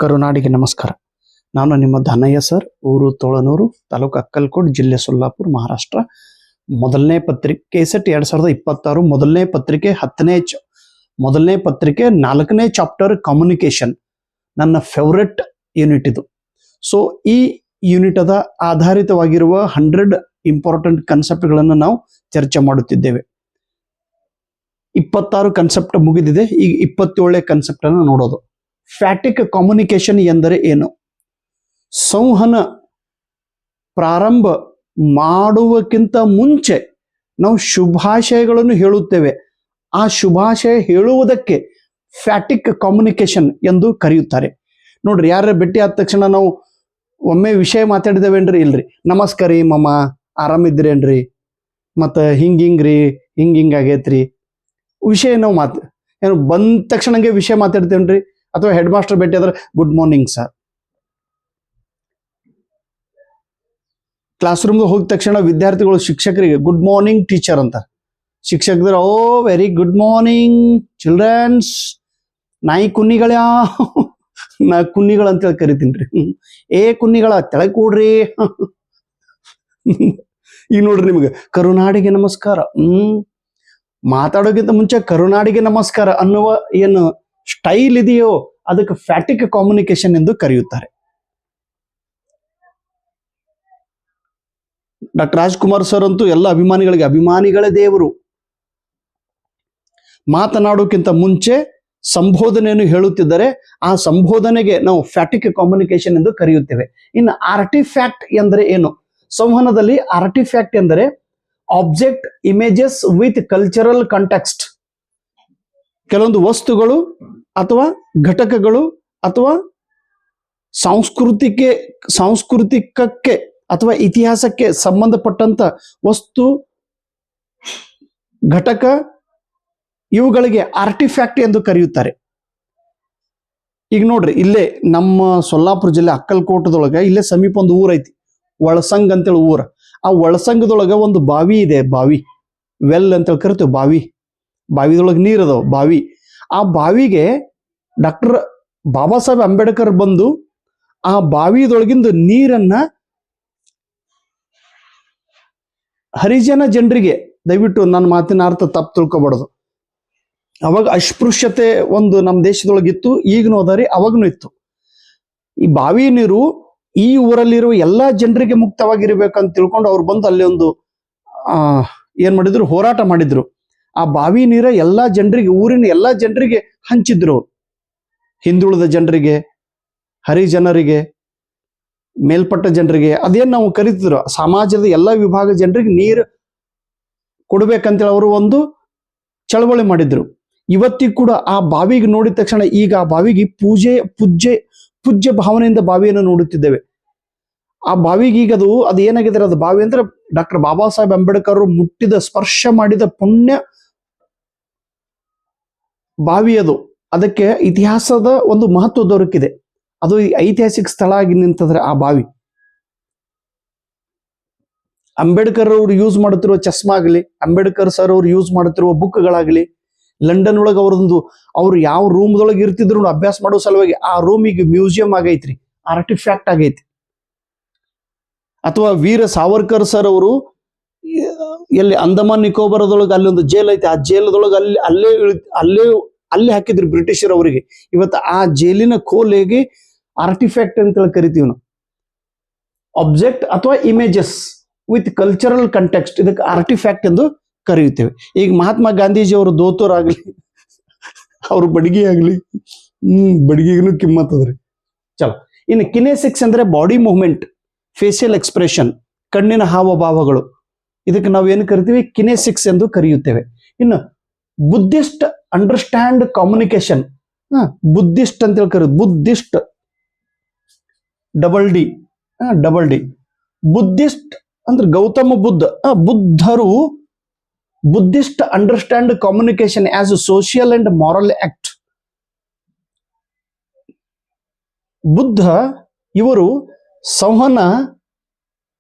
ಕರುನಾಡಿಗೆ ನಮಸ್ಕಾರ. ನಾನು ನಿಮ್ಮ ಧನಯ್ಯ ಸರ್, ಊರು ತೋಳನೂರು, ತಾಲೂಕು ಅಕ್ಕಲ್ಕೋಟ್, ಜಿಲ್ಲೆ ಸೊಲ್ಲಾಪುರ, ಮಹಾರಾಷ್ಟ್ರ. ಮೊದಲನೇ ಪತ್ರಿಕೆ ಕೆಸೆಟ್ 2026, ಮೊದಲನೇ ಪತ್ರಿಕೆ ಮೊದಲನೇ ಪತ್ರಿಕೆ 4ನೇ ಚಾಪ್ಟರ್ ಕಮ್ಯುನಿಕೇಶನ್, ನನ್ನ ಫೇವ್ರೆಟ್ ಯೂನಿಟ್ ಇದು. ಸೊ ಈ ಯೂನಿಟ್ ಅದ ಆಧಾರಿತವಾಗಿರುವ 100 ಇಂಪಾರ್ಟೆಂಟ್ ಕಾನ್ಸೆಪ್ಟ್ಗಳನ್ನು ನಾವು ಚರ್ಚೆ ಮಾಡುತ್ತಿದ್ದೇವೆ. 26 ಕಾನ್ಸೆಪ್ಟ್ ಮುಗಿದಿದೆ, ಈಗ 27ನೇ ಕಾನ್ಸೆಪ್ಟ್ ಅನ್ನು ನೋಡೋದು. ಫ್ಯಾಟಿಕ್ ಕಮ್ಯುನಿಕೇಶನ್ ಎಂದರೆ ಏನು? ಸಂವಹನ ಪ್ರಾರಂಭ ಮಾಡುವಕ್ಕಿಂತ ಮುಂಚೆ ನಾವು ಶುಭಾಶಯಗಳನ್ನು ಹೇಳುತ್ತೇವೆ. ಆ ಶುಭಾಶಯ ಹೇಳುವುದಕ್ಕೆ ಫ್ಯಾಟಿಕ್ ಕಮ್ಯುನಿಕೇಶನ್ ಎಂದು ಕರೆಯುತ್ತಾರೆ. ನೋಡ್ರಿ, ಯಾರ ಭೇಟಿ ಆದ ತಕ್ಷಣ ನಾವು ಒಮ್ಮೆ ವಿಷಯ ಮಾತಾಡಿದೇವೇನ್ರಿ? ಇಲ್ರಿ. ನಮಸ್ಕಾರ ರೀ ಮಮ್ಮ, ಆರಾಮಿದ್ರೇನ್ರಿ, ಮತ್ತು ಹಿಂಗ್ರಿ ಹಿಂಗಾಗೈತ್ರಿ ವಿಷಯ ನಾವು ಏನು ಬಂದ ತಕ್ಷಣಂಗೆ ವಿಷಯ ಮಾತಾಡ್ತೇನ್ರಿ. ಅಥವಾ ಹೆಡ್ ಮಾಸ್ಟರ್ ಭೇಟಿ ಆದ್ರೆ ಗುಡ್ ಮಾರ್ನಿಂಗ್ ಸರ್. ಕ್ಲಾಸ್ ರೂಮ್ಗೆ ಹೋಗಿದ ತಕ್ಷಣ ವಿದ್ಯಾರ್ಥಿಗಳು ಶಿಕ್ಷಕರಿಗೆ ಗುಡ್ ಮಾರ್ನಿಂಗ್ ಟೀಚರ್ ಅಂತ, ಶಿಕ್ಷಕರು ಓ ವೆರಿ ಗುಡ್ ಮಾರ್ನಿಂಗ್ ಚಿಲ್ಡ್ರನ್ಸ್. ನಾಯಿ ಕುನ್ನಿಗಳ್ಯಾ ನಾ ಕುನ್ನಿಗಳು ಅಂತೇಳಿ ಕರಿತೀನಿ. ಏ ಕುನ್ನಿಗಳ ತೆಳಗ್ ಕೂಡ್ರಿ. ಈಗ ನೋಡ್ರಿ, ನಿಮ್ಗೆ ಕರುನಾಡಿಗೆ ನಮಸ್ಕಾರ. ಮಾತಾಡೋಕ್ಕಿಂತ ಮುಂಚೆ ಕರುನಾಡಿಗೆ ನಮಸ್ಕಾರ ಅನ್ನುವ ಏನು ಸ್ಟೈಲ್ ಇದೆಯೋ ಅದಕ್ಕೆ ಫ್ಯಾಟಿಕ್ ಕಮ್ಯುನಿಕೇಶನ್ ಎಂದು ಕರೆಯುತ್ತಾರೆ. ಡಾಕ್ಟರ್ ರಾಜ್ಕುಮಾರ್ ಸರ್ ಅಂತೂ ಎಲ್ಲ ಅಭಿಮಾನಿಗಳೇ ದೇವರು. ಮಾತನಾಡೋಕ್ಕಿಂತ ಮುಂಚೆ ಸಂಬೋಧನೆಯನ್ನು ಹೇಳುತ್ತಿದ್ದರೆ ಆ ಸಂಬೋಧನೆಗೆ ನಾವು ಫ್ಯಾಟಿಕ್ ಕಮ್ಯುನಿಕೇಶನ್ ಎಂದು ಕರೆಯುತ್ತೇವೆ. ಇನ್ನು ಆರ್ಟಿಫ್ಯಾಕ್ಟ್ ಎಂದರೆ ಏನು? ಸಂವಹನದಲ್ಲಿ ಆರ್ಟಿಫ್ಯಾಕ್ಟ್ ಎಂದರೆ object images with cultural context. ಕೆಲವೊಂದು ವಸ್ತುಗಳು ಅಥವಾ ಘಟಕಗಳು ಅಥವಾ ಸಾಂಸ್ಕೃತಿಕಕ್ಕೆ ಅಥವಾ ಇತಿಹಾಸಕ್ಕೆ ಸಂಬಂಧಪಟ್ಟಂತ ವಸ್ತು, ಘಟಕ, ಇವುಗಳಿಗೆ ಆರ್ಟಿಫ್ಯಾಕ್ಟ್ ಎಂದು ಕರೆಯುತ್ತಾರೆ. ಈಗ ನೋಡ್ರಿ, ಇಲ್ಲೇ ನಮ್ಮ ಸೊಲ್ಲಾಪುರ ಜಿಲ್ಲೆ ಅಕ್ಕಲ್ಕೋಟದೊಳಗೆ ಇಲ್ಲೇ ಸಮೀಪ ಒಂದು ಊರ್ ಐತಿ, ಒಳಸಂಗ್ ಅಂತೇಳಿ ಊರ. ಆ ಒಳಸಂಗದೊಳಗೆ ಒಂದು ಬಾವಿ ಇದೆ. ಬಾವಿ ವೆಲ್ ಅಂತೇಳಿ ಕರಿತೇವೆ. ಬಾವಿದೊಳಗೆ ನೀರದವು ಬಾವಿ. ಆ ಬಾವಿಗೆ ಡಾಕ್ಟರ್ ಬಾಬಾ ಸಾಹೇಬ್ ಅಂಬೇಡ್ಕರ್ ಬಂದು ಆ ಬಾವಿದೊಳಗಿಂದ ನೀರನ್ನ ಹರಿಜನ ಜನರಿಗೆ, ದಯವಿಟ್ಟು ನನ್ನ ಮಾತಿನ ಅರ್ಥ ತಪ್ಪು ತಿಳ್ಕೊಬಾರ್ದು, ಅವಾಗ ಅಸ್ಪೃಶ್ಯತೆ ಒಂದು ನಮ್ಮ ದೇಶದೊಳಗಿತ್ತು, ಈಗನೂ ಅದರಿ, ಅವಾಗನೂ ಇತ್ತು. ಈ ಬಾವಿ ನೀರು ಈ ಊರಲ್ಲಿರುವ ಎಲ್ಲಾ ಜನರಿಗೆ ಮುಕ್ತವಾಗಿರ್ಬೇಕಂತ ತಿಳ್ಕೊಂಡು ಅವ್ರು ಬಂದು ಅಲ್ಲಿ ಒಂದು ಏನ್ ಮಾಡಿದ್ರು, ಹೋರಾಟ ಮಾಡಿದ್ರು. ಆ ಬಾವಿ ನೀರ ಎಲ್ಲಾ ಜನರಿಗೆ, ಊರಿನ ಎಲ್ಲಾ ಜನರಿಗೆ ಹಂಚಿದ್ರು. ಹಿಂದುಳಿದ ಜನರಿಗೆ, ಹರಿಜನರಿಗೆ, ಮೇಲ್ಪಟ್ಟ ಜನರಿಗೆ, ಅದೇನ್ ನಾವು ಕರಿತಿದ್ರು, ಸಮಾಜದ ಎಲ್ಲಾ ವಿಭಾಗ ಜನರಿಗೆ ನೀರು ಕೊಡ್ಬೇಕಂತೇಳಿ ಅವರು ಒಂದು ಚಳವಳಿ ಮಾಡಿದ್ರು. ಇವತ್ತಿಗೂ ಕೂಡ ಆ ಬಾವಿಗೆ ನೋಡಿದ ತಕ್ಷಣ ಈಗ ಆ ಬಾವಿಗೆ ಪೂಜ್ಯ ಭಾವನೆಯಿಂದ ಬಾವಿಯನ್ನು ನೋಡುತ್ತಿದ್ದೇವೆ. ಆ ಬಾವಿಗೆ ಈಗ ಅದು ಏನಾಗಿದೆ, ಅದು ಬಾವಿ ಅಂದ್ರೆ ಡಾಕ್ಟರ್ ಬಾಬಾ ಸಾಹೇಬ್ ಅಂಬೇಡ್ಕರ್ ಮುಟ್ಟಿದ, ಸ್ಪರ್ಶ ಮಾಡಿದ ಪುಣ್ಯ ಬಾವಿ ಅದು. ಅದಕ್ಕೆ ಇತಿಹಾಸದ ಒಂದು ಮಹತ್ವ ದೊರಕಿದೆ. ಅದು ಐತಿಹಾಸಿಕ ಸ್ಥಳ ಆಗಿ ನಿಂತಂದ್ರೆ ಆ ಬಾವಿ. ಅಂಬೇಡ್ಕರ್ ಅವರು ಯೂಸ್ ಮಾಡುತ್ತಿರುವ ಚಸ್ಮಾ ಆಗಲಿ, ಅಂಬೇಡ್ಕರ್ ಸರ್ ಅವರು ಯೂಸ್ ಮಾಡುತ್ತಿರುವ ಬುಕ್ಗಳಾಗಲಿ, ಲಂಡನ್ ಒಳಗೆ ಅವ್ರು ಯಾವ ರೂಮ್ದೊಳಗೆ ಇರ್ತಿದ್ರು ಅಭ್ಯಾಸ ಮಾಡೋ ಸಲುವಾಗಿ ಆ ರೂಮಿಗೆ ಮ್ಯೂಸಿಯಂ ಆಗೈತ್ರಿ, ಆರ್ಟಿಫ್ಯಾಕ್ಟ್ ಆಗೈತಿ. ಅಥವಾ ವೀರ ಸಾವರ್ಕರ್ ಸರ್ ಅವರು ಎಲ್ಲಿ ಅಂಡಮಾನ್ ನಿಕೋಬಾರದೊಳಗೆ ಅಲ್ಲಿ ಒಂದು ಜೈಲ್ ಐತಿ, ಆ ಜೈಲದೊಳಗೆ ಅಲ್ಲೇ ಹಾಕಿದ್ರು ಬ್ರಿಟಿಷರ್ ಅವರಿಗೆ. ಇವತ್ತು ಆ ಜೈಲಿನ ಖೋಲೆಗೆ ಆರ್ಟಿಫ್ಯಾಕ್ಟ್ ಅಂತ ಕರಿತೀವಿ ನಾವು. ಆಬ್ಜೆಕ್ಟ್ ಅಥವಾ ಇಮೇಜಸ್ ವಿತ್ ಕಲ್ಚರಲ್ ಕಂಟೆಕ್ಸ್ಟ್, ಇದಕ್ಕೆ ಆರ್ಟಿಫ್ಯಾಕ್ಟ್ ಎಂದು ಕರೆಯುತ್ತೇವೆ. ಈಗ ಮಹಾತ್ಮ ಗಾಂಧೀಜಿ ಅವರು ದೋತೋರಾಗ್ಲಿ, ಅವ್ರ ಬಡಿಗೆ ಆಗ್ಲಿ, ಬಡಿಗೆಗೂ ಕಿಮ್ಮತ್ತದ್ರಿ. ಚಲೋ, ಇನ್ನು ಕಿನೆಸಿಕ್ಸ್ ಅಂದ್ರೆ ಬಾಡಿ ಮೂವ್ಮೆಂಟ್, ಫೇಸಿಯಲ್ ಎಕ್ಸ್ಪ್ರೆಷನ್, ಕಣ್ಣಿನ ಹಾವಭಾವಗಳು, ಇದಕ್ಕೆ ನಾವು ಏನು ಕರಿತೀವಿ, ಕಿನೆಸಿಕ್ಸ್ ಎಂದು ಕರೆಯುತ್ತೇವೆ. ಇನ್ನು ಬುದ್ಧಿಸ್ಟ್ ಅಂಡರ್ಸ್ಟ್ಯಾಂಡ್ ಕಮ್ಯುನಿಕೇಶನ್, ಬುದ್ಧಿಸ್ಟ್ ಅಂತ ಹೇಳಿ ಕರೆಯೋದು. Buddhist double D. ಬುದ್ಧಿಸ್ಟ್ ಅಂದ್ರೆ ಗೌತಮ ಬುದ್ಧರು Buddhist understand communication as a social and moral act. Buddha ಇವರು ಸಂವಹನ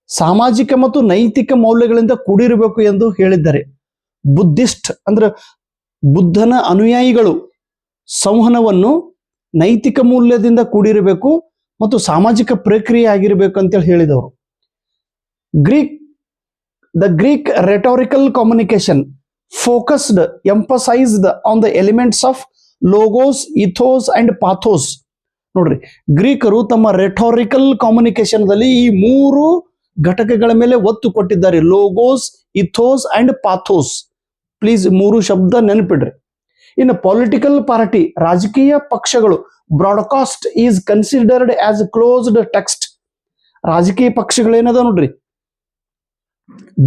ಸಾಮಾಜಿಕ ಮತ್ತು ನೈತಿಕ ಮೌಲ್ಯಗಳಿಂದ ಕೂಡಿರಬೇಕು ಎಂದು ಹೇಳಿದ್ದಾರೆ. ಬುದ್ಧಿಸ್ಟ್ ಅಂದ್ರೆ ಬುದ್ಧನ ಅನುಯಾಯಿಗಳು ಸಂವಹನವನ್ನು ನೈತಿಕ ಮೂಲ್ಯದಿಂದ ಕೂಡಿರಬೇಕು ಮತ್ತು ಸಾಮಾಜಿಕ ಪ್ರಕ್ರಿಯೆ ಆಗಿರಬೇಕು ಅಂತೇಳಿ ಹೇಳಿದವರು. The Greek rhetorical communication focused emphasised on the elements of logos, ethos and pathos. ನೋಡ್ರಿ, ಗ್ರೀಕರು ತಮ್ಮ ರೆಟಾರಿಕಲ್ ಕಮ್ಯುನಿಕೇಶನ್ ದಲ್ಲಿ ಈ 3 ಘಟಕಗಳ ಮೇಲೆ ಒತ್ತು ಕೊಟ್ಟಿದ್ದಾರೆ. Logos, ethos and pathos. Please 3 ಶಬ್ದ ನೆನಪಿಡ್ರಿ. ಇನ್ನು ಪೊಲಿಟಿಕಲ್ ಪಾರ್ಟಿ, ರಾಜಕೀಯ ಪಕ್ಷಗಳು, broadcast is considered as closed text. ರಾಜಕೀಯ ಪಕ್ಷಗಳೇನದ ನೋಡ್ರಿ,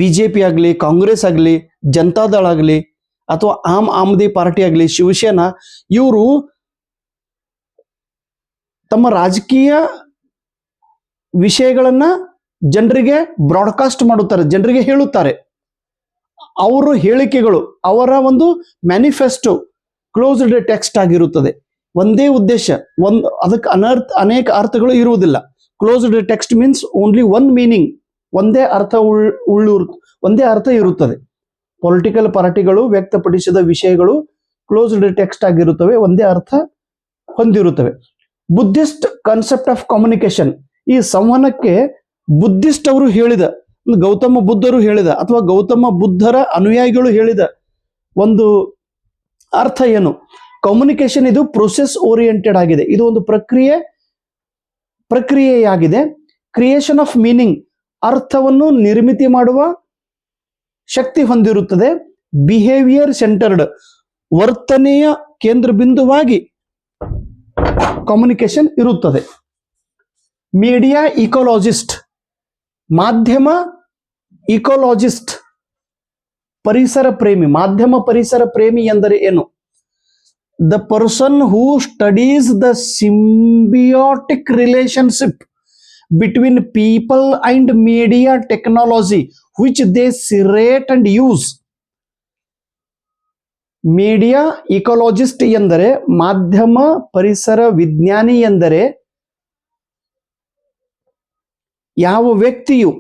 ಬಿಜೆಪಿ ಆಗಲಿ, ಕಾಂಗ್ರೆಸ್ ಆಗಲಿ, ಜನತಾದಳ ಆಗಲಿ, ಅಥವಾ ಆಮ್ ಆದ್ಮಿ ಪಾರ್ಟಿ ಆಗಲಿ, ಶಿವಸೇನಾ, ಇವರು ತಮ್ಮ ರಾಜಕೀಯ ವಿಷಯಗಳನ್ನ ಜನರಿಗೆ ಬ್ರಾಡ್ಕಾಸ್ಟ್ ಮಾಡುತ್ತಾರೆ, ಜನರಿಗೆ ಹೇಳುತ್ತಾರೆ. ಅವರು ಹೇಳಿಕೆಗಳು, ಅವರ ಒಂದು ಮ್ಯಾನಿಫೆಸ್ಟೋ ಕ್ಲೋಸ್ಡ್ ಟೆಕ್ಸ್ಟ್ ಆಗಿರುತ್ತದೆ. ಒಂದೇ ಉದ್ದೇಶ, ಅದಕ್ಕೆ ಅನೇಕ ಅರ್ಥಗಳು ಇರುವುದಿಲ್ಲ. Closed text means only one meaning, ಒಂದೇ ಅರ್ಥ ಇರುತ್ತದೆ. ಪೊಲಿಟಿಕಲ್ ಪಾರ್ಟಿಗಳು ವ್ಯಕ್ತಪಡಿಸಿದ ವಿಷಯಗಳು ಕ್ಲೋಸ್ಡ್ ಟೆಕ್ಸ್ಟ್ ಆಗಿರುತ್ತವೆ, ಒಂದೇ ಅರ್ಥ ಹೊಂದಿರುತ್ತವೆ. ಬುದ್ಧಿಸ್ಟ್ ಕಾನ್ಸೆಪ್ಟ್ ಆಫ್ ಕಮ್ಯುನಿಕೇಶನ್, ಈ ಸಂವಹನಕ್ಕೆ ಬುದ್ಧಿಸ್ಟ್ ಅವರು ಹೇಳಿದ, ಗೌತಮ ಬುದ್ಧರು ಹೇಳಿದ ಅಥವಾ ಗೌತಮ ಬುದ್ಧರ ಅನುಯಾಯಿಗಳು ಹೇಳಿದ ಒಂದು ಅರ್ಥ ಏನು? ಕಮ್ಯುನಿಕೇಶನ್ ಇದು ಪ್ರೊಸೆಸ್ ಓರಿಯೆಂಟೆಡ್ ಆಗಿದೆ, ಇದು ಒಂದು ಪ್ರಕ್ರಿಯೆಯಾಗಿದೆ. ಕ್ರಿಯೇಷನ್ ಆಫ್ ಮೀನಿಂಗ್, ಅರ್ಥವನ್ನು ನಿರ್ಮಿತಿ ಮಾಡುವ ಶಕ್ತಿ ಹೊಂದಿರುತ್ತದೆ. ಬಿಹೇವಿಯರ್ ಸೆಂಟರ್ಡ್, ವರ್ತನೆಯ ಕೇಂದ್ರ ಬಿಂದುವಾಗಿ ಕಮ್ಯುನಿಕೇಶನ್ ಇರುತ್ತದೆ. ಮೀಡಿಯಾ ಇಕೋಲಾಜಿಸ್ಟ್, ಮಾಧ್ಯಮ ಇಕೋಲಾಜಿಸ್ಟ್, ಪರಿಸರ ಪ್ರೇಮಿ. ಮಾಧ್ಯಮ ಪರಿಸರ ಪ್ರೇಮಿ ಎಂದರೆ ಏನು? The person who studies the symbiotic relationship between people and media technology which they curate and use. Media ecologist ಎಂದರೆ, ಮಾಧ್ಯಮ ಪರಿಸರ ವಿಜ್ಞಾನಿ ಎಂದರೆ ಯಾವ ವ್ಯಕ್ತಿಯು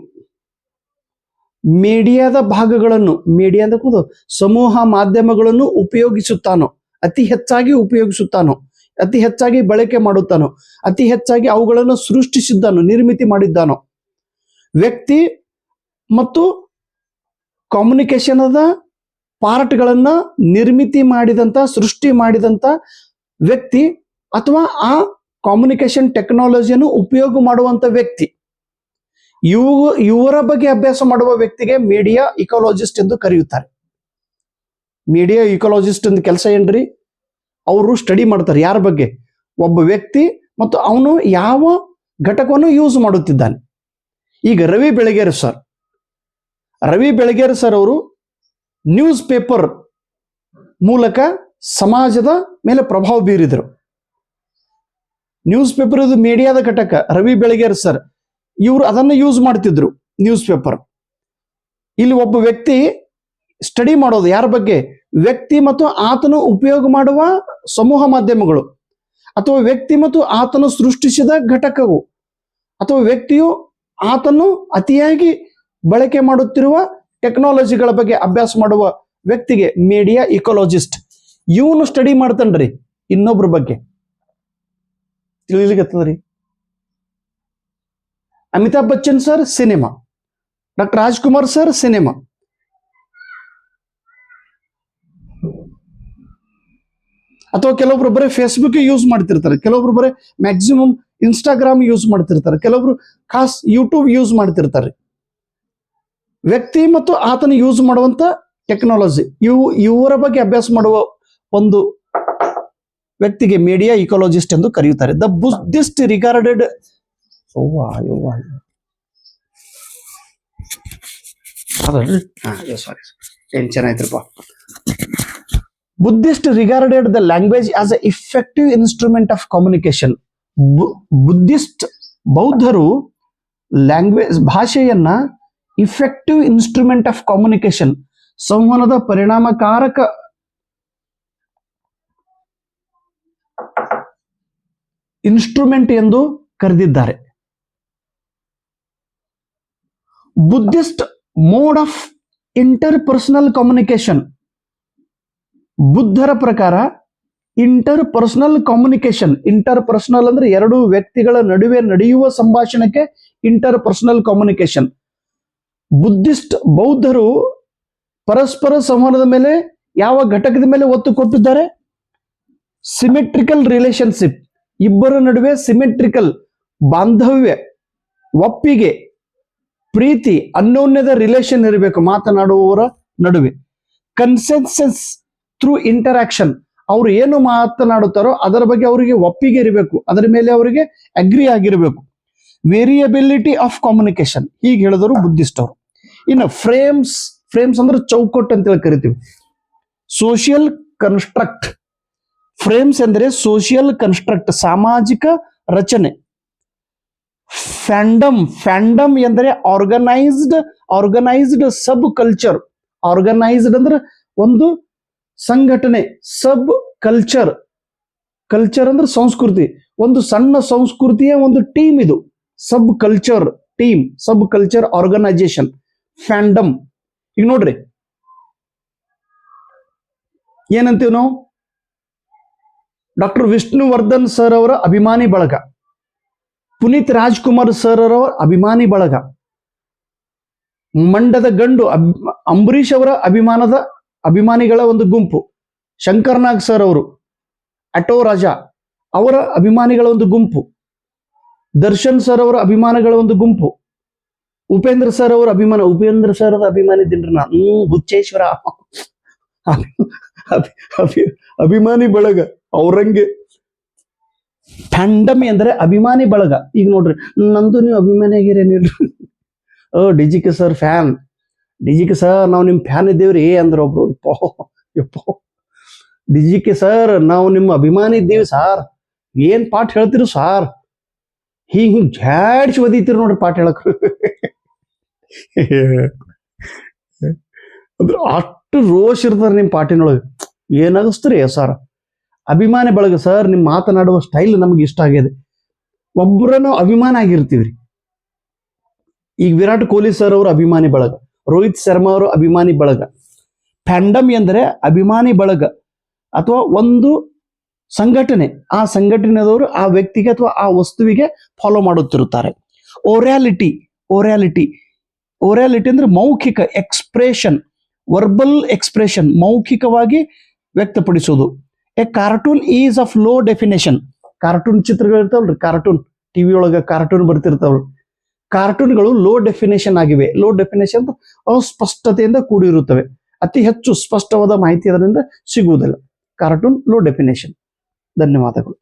ಮೀಡಿಯಾದ ಭಾಗಗಳನ್ನು, ಮೀಡಿಯಾ ಅಂತ ಸಮೂಹ ಮಾಧ್ಯಮಗಳನ್ನು ಉಪಯೋಗಿಸುತ್ತಾನೋ, ಅತಿ ಹೆಚ್ಚಾಗಿ ಉಪಯೋಗಿಸುತ್ತಾನೋ, ಅತಿ ಹೆಚ್ಚಾಗಿ ಬಳಕೆ ಮಾಡುತ್ತಾನೋ, ಅತಿ ಹೆಚ್ಚಾಗಿ ಅವುಗಳನ್ನು ಸೃಷ್ಟಿಸಿದ್ದಾನೋ, ನಿರ್ಮಿತಿ ಮಾಡಿದ್ದಾನೋ, ವ್ಯಕ್ತಿ ಮತ್ತು ಕಮ್ಯುನಿಕೇಶನ್ ಪಾರ್ಟ್ಗಳನ್ನ ನಿರ್ಮಿತಿ ಮಾಡಿದಂತ, ಸೃಷ್ಟಿ ಮಾಡಿದಂತ ವ್ಯಕ್ತಿ ಅಥವಾ ಆ ಕಮ್ಯುನಿಕೇಶನ್ ಟೆಕ್ನಾಲಜಿಯನ್ನು ಉಪಯೋಗ ಮಾಡುವಂತ ವ್ಯಕ್ತಿ, ಇವರ ಬಗ್ಗೆ ಅಭ್ಯಾಸ ಮಾಡುವ ವ್ಯಕ್ತಿಗೆ ಮೀಡಿಯಾ ಇಕೋಲಾಜಿಸ್ಟ್ ಎಂದು ಕರೆಯುತ್ತಾರೆ. ಮೀಡಿಯಾ ಇಕೋಲಾಜಿಸ್ಟ್ ಅಂತ ಕೆಲಸ ಏನ್ರಿ? ಅವರು ಸ್ಟಡಿ ಮಾಡ್ತಾರೆ ಯಾರ ಬಗ್ಗೆ? ಒಬ್ಬ ವ್ಯಕ್ತಿ ಮತ್ತು ಅವನು ಯಾವ ಘಟಕವನ್ನು ಯೂಸ್ ಮಾಡುತ್ತಿದ್ದಾನೆ. ಈಗ ರವಿ ಬೆಳಗೆರೆ ಸರ್ ಅವರು ನ್ಯೂಸ್ ಪೇಪರ್ ಮೂಲಕ ಸಮಾಜದ ಮೇಲೆ ಪ್ರಭಾವ ಬೀರಿದರು. ನ್ಯೂಸ್ ಪೇಪರ್ ಇದು ಮೀಡಿಯಾದ ಘಟಕ. ರವಿ ಬೆಳಗೆರೆ ಸರ್ ಇವರು ಅದನ್ನು ಯೂಸ್ ಮಾಡ್ತಿದ್ರು, ನ್ಯೂಸ್ ಪೇಪರ್. ಇಲ್ಲಿ ಒಬ್ಬ ವ್ಯಕ್ತಿ ಸ್ಟಡಿ ಮಾಡೋದು ಯಾರ ಬಗ್ಗೆ? ವ್ಯಕ್ತಿ ಮತ್ತು ಆತನು ಉಪಯೋಗ ಮಾಡುವ ಸಮೂಹ ಮಾಧ್ಯಮಗಳು, ಅಥವಾ ವ್ಯಕ್ತಿ ಮತ್ತು ಆತನು ಸೃಷ್ಟಿಸಿದ ಘಟಕವು, ಅಥವಾ ವ್ಯಕ್ತಿಯು ಆತನು ಅತಿಯಾಗಿ ಬಳಕೆ ಮಾಡುತ್ತಿರುವ ಟೆಕ್ನಾಲಜಿಗಳ ಬಗ್ಗೆ ಅಭ್ಯಾಸ ಮಾಡುವ ವ್ಯಕ್ತಿಗೆ ಮೀಡಿಯಾ ಇಕೋಲಾಜಿಸ್ಟ್. ಇವನು ಸ್ಟಡಿ ಮಾಡ್ತಾನ್ರಿ ಇನ್ನೊಬ್ರ ಬಗ್ಗೆ. ತಿಳಿಲಿಕತ್ತದ್ರಿ? Amitabh Bachchan sir cinema, doctor Rajkumar sir cinema, ಅಥವಾ ಕೆಲವೊಬ್ರು ಬರೀ ಫೇಸ್ಬುಕ್ ಯೂಸ್ ಮಾಡ್ತಿರ್ತಾರೆ, ಕೆಲವೊಬ್ರು ಬರೀ ಮ್ಯಾಕ್ಸಿಮಮ್ ಇನ್ಸ್ಟಾಗ್ರಾಮ್ ಯೂಸ್ ಮಾಡ್ತಿರ್ತಾರೆ, ಕೆಲವೊಬ್ರು ಖಾಸ್ ಯೂಟ್ಯೂಬ್ ಯೂಸ್ ಮಾಡ್ತಿರ್ತಾರೆ. ವ್ಯಕ್ತಿ ಮತ್ತು ಆತನ ಯೂಸ್ ಮಾಡುವಂತ ಟೆಕ್ನಾಲಜಿ, ಇವರ ಬಗ್ಗೆ ಅಭ್ಯಾಸ ಮಾಡುವ ಒಂದು ವ್ಯಕ್ತಿಗೆ ಮೀಡಿಯಾ ಇಕೋಲಾಜಿಸ್ಟ್ ಎಂದು ಕರೆಯುತ್ತಾರೆ. ದ ಬುದ್ಧಿಸ್ಟ್ ರಿಗಾರ್ಡೆಡ್ ಟೆನ್ಷನ್ ಆಯ್ತ್ರಪ್ಪ. Buddhist regarded the language as a effective instrument of communication. ಬೌದ್ಧರು ಭಾಷೆಯನ್ನ ಇಫೆಕ್ಟಿವ್ ಇನ್ಸ್ಟ್ರೂಮೆಂಟ್ ಆಫ್ ಕಮ್ಯುನಿಕೇಶನ್, ಸಂವಹನದ ಪರಿಣಾಮಕಾರಕ ಇನ್ಸ್ಟ್ರೂಮೆಂಟ್ ಎಂದು ಕರೆದಿದ್ದಾರೆ. Buddhist mode of interpersonal communication, ಬುದ್ಧರ ಪ್ರಕಾರ interpersonal communication. Interpersonal ಅಂದ್ರೆ ಎರಡು ವ್ಯಕ್ತಿಗಳ ನಡುವೆ ನಡೆಯುವ ಸಂಭಾಷಣೆಗೆ ಇಂಟರ್ ಪರ್ಸನಲ್ ಕಮ್ಯುನಿಕೇಶನ್. ಬೌದ್ಧರು ಪರಸ್ಪರ ಸಂವಹನದ ಮೇಲೆ ಯಾವ ಘಟಕದ ಮೇಲೆ ಒತ್ತು ಕೊಟ್ಟಿದ್ದಾರೆ? Symmetrical relationship. ಇಬ್ಬರ ನಡುವೆ ಸಿಮೆಟ್ರಿಕಲ್ ಬಾಂಧವ್ಯ, ಒಪ್ಪಿಗೆ, ಪ್ರೀತಿ, ಅನ್ಯೋನ್ಯದ ರಿಲೇಶನ್ ಇರಬೇಕು ಮಾತನಾಡುವವರ ನಡುವೆ. Consensus through interaction. ಅವರು ಏನು ಮಾತನಾಡುತ್ತಾರೋ ಅದರ ಬಗ್ಗೆ ಅವರಿಗೆ ಒಪ್ಪಿಗೆ ಇರಬೇಕು, ಅದರ ಮೇಲೆ ಅವರಿಗೆ ಅಗ್ರಿ ಆಗಿರಬೇಕು. ವೇರಿಯಬಿಲಿಟಿ ಆಫ್ ಕಮ್ಯುನಿಕೇಶನ್ ಹೀಗೆ ಹೇಳಿದರು ಬುದ್ಧಿಸ್ಟ್ ಅವರು. ಇನ್ನು ಫ್ರೇಮ್ಸ್ ಅಂದ್ರೆ ಚೌಕಟ್ಟು ಅಂತೇಳಿ ಕರಿತೀವಿ. Social construct. ಫ್ರೇಮ್ಸ್ ಎಂದರೆ ಸೋಷಿಯಲ್ ಕನ್ಸ್ಟ್ರಕ್ಟ್, ಸಾಮಾಜಿಕ ರಚನೆ. ಫ್ಯಾಂಡಮ್ ಎಂದರೆ ಆರ್ಗನೈಸ್ಡ್ ಸಬ್ ಕಲ್ಚರ್. ಆರ್ಗನೈಸ್ಡ್ ಅಂದ್ರೆ ಒಂದು ಸಂಘಟನೆ, ಸಬ್ ಕಲ್ಚರ್ ಅಂದ್ರೆ ಸಂಸ್ಕೃತಿ, ಒಂದು ಸಣ್ಣ ಸಂಸ್ಕೃತಿಯ ಒಂದು ಟೀಮ್ ಇದು. ಸಬ್ ಕಲ್ಚರ್ ಟೀಮ್, ಸಬ್ ಕಲ್ಚರ್ ಆರ್ಗನೈಸೇಷನ್, ಫ್ಯಾಂಡಮ್. ಈಗ ನೋಡ್ರಿ ಏನಂತೀವಿ ನಾವು? ಡಾಕ್ಟರ್ ವಿಷ್ಣುವರ್ಧನ್ ಸರ್ ಅವರ ಅಭಿಮಾನಿ ಬಳಗ, ಪುನೀತ್ ರಾಜ್ಕುಮಾರ್ ಸರ್ ಅವರ ಅಭಿಮಾನಿ ಬಳಗ, ಮಂಡದ ಗಂಡು ಅಂಬರೀಷ್ ಅವರ ಅಭಿಮಾನಿಗಳ ಒಂದು ಗುಂಪು, ಶಂಕರ್ನಾಗ್ ಸರ್ ಅವರು, ಅಟೋ ರಾಜಾ ಅವರ ಅಭಿಮಾನಿಗಳ ಒಂದು ಗುಂಪು, ದರ್ಶನ್ ಸರ್ ಅವರ ಅಭಿಮಾನಿಗಳ ಒಂದು ಗುಂಪು, ಉಪೇಂದ್ರ ಸರ್ ಅವರ ಉಪೇಂದ್ರ ಸರ್ ಅಭಿಮಾನಿ ದಿನ್ರಿ ನಾನು, ಹುಚ್ಚೇಶ್ವರ ಅಭಿಮಾನಿ ಬಳಗ ಅವ್ರಂಗೆ. ಫ್ಯಾಂಡಮ್ ಎಂದರೆ ಅಭಿಮಾನಿ ಬಳಗ. ಈಗ ನೋಡ್ರಿ ನಂದು ನೀವು ಅಭಿಮಾನಿ ಆಗಿರೇನಿಲ್ರಿ? ಡಿಜಿಕೆ ಸರ್ ಫ್ಯಾನ್, ಡಿಜಿಕೆ ಸರ್ ನಾವು ನಿಮ್ ಫ್ಯಾನ್ ಇದ್ದೇವ್ರಿ ಅಂದ್ರ ಒಬ್ರು. ಯಪ್ಪ ಡಿಜಿಕೆ ಸರ್ ನಾವು ನಿಮ್ಮ ಅಭಿಮಾನಿ ಇದ್ದೀವಿ ಸಾರ್, ಏನ್ ಪಾಠ ಹೇಳ್ತಿರು ಸಾರ್, ಹಿಂಗ್ ಜಾಡ್ಸಿ ಒದೀತಿರಿ ನೋಡ್ರಿ ಪಾಠ ಹೇಳಕ್. ಅಂದ್ರೆ ಅಷ್ಟು ರೋಷ್ ಇರ್ತಾರೆ ನಿಮ್ ಪಾಠಿನೊಳಗೆ. ಏನಾಗಸ್ತ್ರಿ ಸರ್? ಅಭಿಮಾನಿ ಬಳಗ ಸರ್, ನಿಮ್ ಮಾತನಾಡುವ ಸ್ಟೈಲ್ ನಮ್ಗೆ ಇಷ್ಟ ಆಗಿದೆ. ಒಬ್ಬರ ನಾವು ಅಭಿಮಾನ ಆಗಿರ್ತೀವ್ರಿ. ಈಗ ವಿರಾಟ್ ಕೊಹ್ಲಿ ಸರ್ ಅವರು ಅಭಿಮಾನಿ ಬಳಗ, ರೋಹಿತ್ ಶರ್ಮಾ ಅವರು ಅಭಿಮಾನಿ ಬಳಗ. ಫ್ಯಾಂಡಮ್ ಎಂದರೆ ಅಭಿಮಾನಿ ಬಳಗ ಅಥವಾ ಒಂದು ಸಂಘಟನೆ, ಆ ಸಂಘಟನೆದವರು ಆ ವ್ಯಕ್ತಿಗೆ ಅಥವಾ ಆ ವಸ್ತುವಿಗೆ ಫಾಲೋ ಮಾಡುತ್ತಿರುತ್ತಾರೆ. ಓರ್ಯಾಲಿಟಿ ಅಂದ್ರೆ ಮೌಖಿಕ ಎಕ್ಸ್ಪ್ರೆಷನ್, ವರ್ಬಲ್ ಎಕ್ಸ್ಪ್ರೆಷನ್, ಮೌಖಿಕವಾಗಿ ವ್ಯಕ್ತಪಡಿಸುವುದು. A cartoon is of low definition. Cartoon ಚಿತ್ರಗಳು ಇರ್ತಾವಲ್ರಿ, ಕಾರ್ಟೂನ್ ಟಿವಿ ಒಳಗ ಕಾರ್ಟೂನ್ ಬರ್ತಿರ್ತಾವಲ್ರಿ, ಕಾರ್ಟೂನ್ಗಳು ಲೋ ಡೆಫಿನೇಷನ್ ಆಗಿವೆ. ಲೋ ಡೆಫಿನೇಷನ್ ಅಸ್ಪಷ್ಟತೆಯಿಂದ ಕೂಡಿರುತ್ತವೆ, ಅತಿ ಹೆಚ್ಚು ಸ್ಪಷ್ಟವಾದ ಮಾಹಿತಿ ಅದರಿಂದ ಸಿಗುವುದಿಲ್ಲ. Cartoon low definition. ಧನ್ಯವಾದಗಳು.